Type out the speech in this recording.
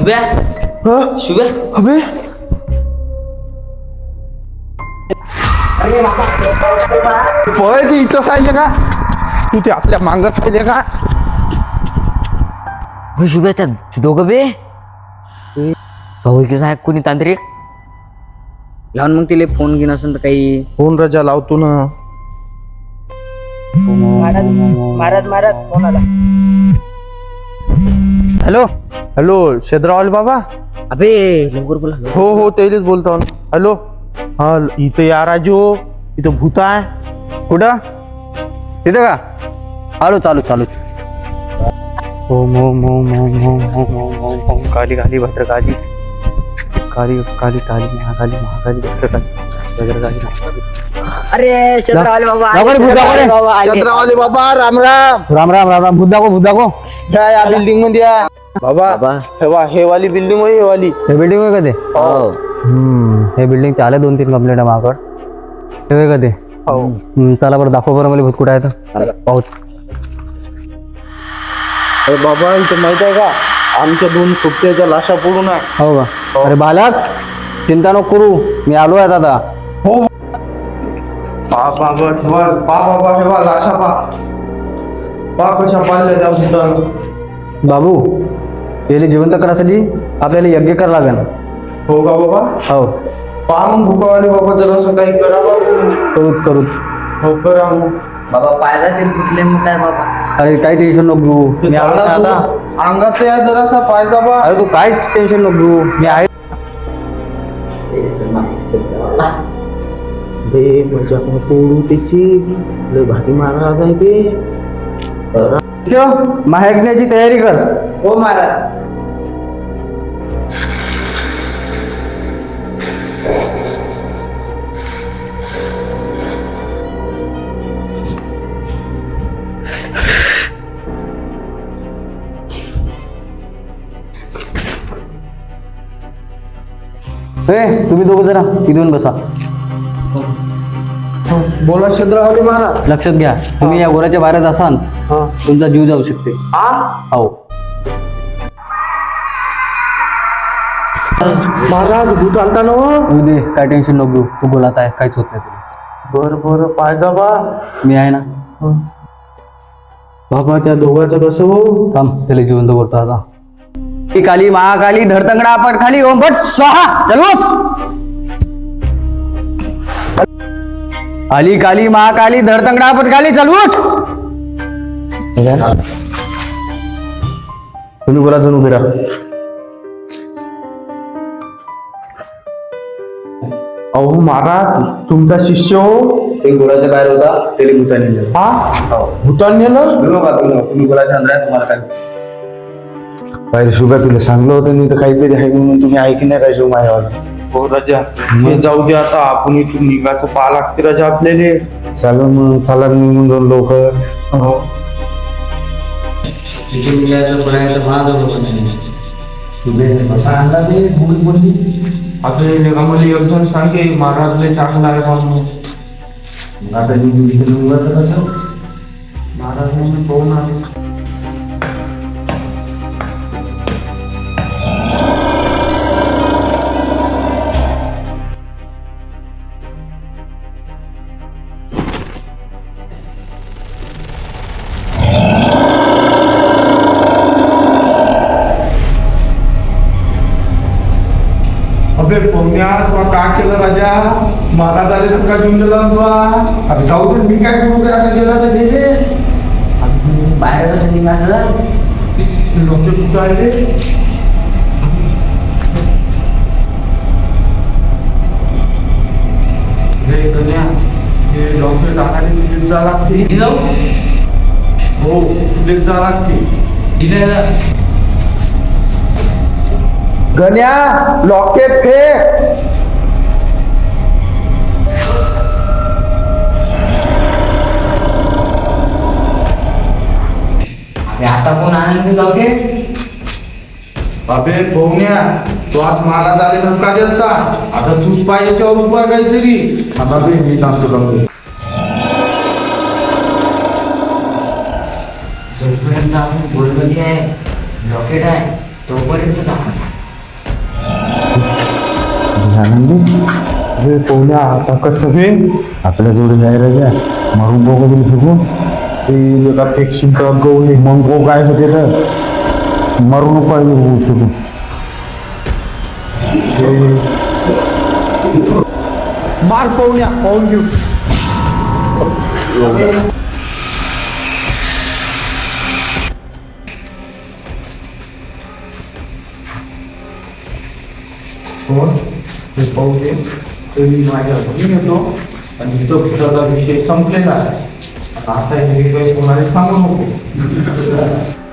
शुभ्या हं? शुभ्या अबे पळ ते इथं सायले का तू ते आपल्या मांग सायले का होय शुभ्या त्या दोघं बे भाऊकीच आहे कोणी तांत्रिक लावून मग तिला फोन घेऊन असेल तर काही फोन रजा लावतो ना महाराज फोन आला हॅलो हॅलो शेद्रावाल बाबा अबे लवकर बोला हो हो तेच बोलतो हॅलो हा इथं या राजू इथं भूत आहे कुठं तिथं का आलो चालू चालू ओम ओम ओम ओम ओम ओम ओम ओम ओम काली काली भद्रकाली काली काली काली महाकाली महाकाली भद्रकाली भद्रकाली महाकाली अरे शेद्रावाले बाबा आले, लवकर भूत शेद्रावाले बाबा आले. शेद्रावाले बाबा राम राम राम राम राम राम भूत दाखव या बिल्डिंग मध्ये या बाबा बाबा. हे वाली बिल्डिंग होय हे वाली हे बिल्डिंग आहे का ते हो हे बिल्डिंग आले 2-3 कंप्लेंट आहे माझ्याकडे हे का ते हो चला बरं दाखव बरं मला भूत कुठं आहे तर पाहू अरे बाबा इथं माहित आहे का आमच्या 2 सोबत्याच्या लाशा पडून आहे हो का अरे बालक चिंता नको करू मी आलो आहे आता हो बाबा हे बा लाशा पा कशा पाळल्या त्या भूतानं बाबू याला जिवंत करण्यासाठी आपल्याला यज्ञ करावं लागेल हो का बाबा हो पहा मग भुकावाले बाबा जरा असं काही करा बा तुम्ही. करू हो करा मग बाबा पायला ते कुठले मग काय बाबा अरे काही टेन्शन नको घेऊ ते मी आलो झाडा ना आता तू अंगात या जरासा पायचा बा अरे तू काहीच टेन्शन नको घेऊ मी आहे दे मजा पोळू त्याची लय भारी महाराज आहे ते महायज्ञाची तयारी कर हो महाराज तुम्ही दोघं जरा इथून बसा बोला शेद्रावाले महाराज लक्षात घ्या तुम्ही या घोड्याच्या बाहेर असाल तुमचा जीव जाऊ शकते हो महाराज भूत आलता ना तू दे काय टेन्शन नको घेऊ तू बोलात आहे काहीच होत नाही तुला बर पायचा बा मी आहे ना बाबा त्या दोघांचं कसं हो थांब त्याला जिवंत करतो आता काली महाकाली धरतंगडा आपण खाली ओम भट स्वाहा चलो आली काली महाकाली धरतंगडा आपण खाली चल उठ तुम्ही बोला जाऊन उभे राहा अहो महाराज तुमचा शिष्य हो एक गोळ्याच्या बाहेर होता त्याला भूताने नेलं. हा भूतान नेलं तुम्ही बोलायचं अंदर आहे तुम्हाला काय पहिले शुभ्या तुला सांगलं होतं नाही तर काहीतरी आहे म्हणून तुम्ही ऐकणार राजू माझ्यावर हो राजा हे जाऊ दे आता आपण इथून निघायचं पाहा लागते राजा आपल्याला चला मग लवकर हो आपल्या जगामध्ये एक जण सांगे महाराज लय चांगला आहे म्हणून आता निघायचं कसं महाराज म्हणून पाहून आले अबे पवन्या तुला काय केलं राजा मला झाले तर काय देऊन दिला तुला अरे जाऊ दे मी काय करू काय आता गेला तर गेले बाहेर कसं निघायचं लोक कुठं आले रे कन्या हे डॉक्टर टाकाने तुझी जा लागते जाऊ हो तुझी जा लागते गण्या लॉकेट फेक आता कोण आनंद लॉकेट अबे पवन्या तू आज मला झाले धक्का देलता आता तूच पाहिजेच्यावर उपाय काहीतरी आता बे मी सांगतो डॉक्टर जोपर्यंत आपण गोलमध्ये आहे रॉकेट आहे तोपर्यंतच आपण हे पोहण्या आता कसं बे आपल्या जोडी जाय राजा मारून बघू दिली फेकून ते एका फेकशील तर गहू हे मग गहू काय होते तर मरून पाहिजे फेकून मार पाहुण्या पाहून घेऊ ते पाहू दे ते मी माझ्या घरी येतो आणि तिथं पुढचा विषय संपलेला आहे आता हे काही कोणाला सांगू नको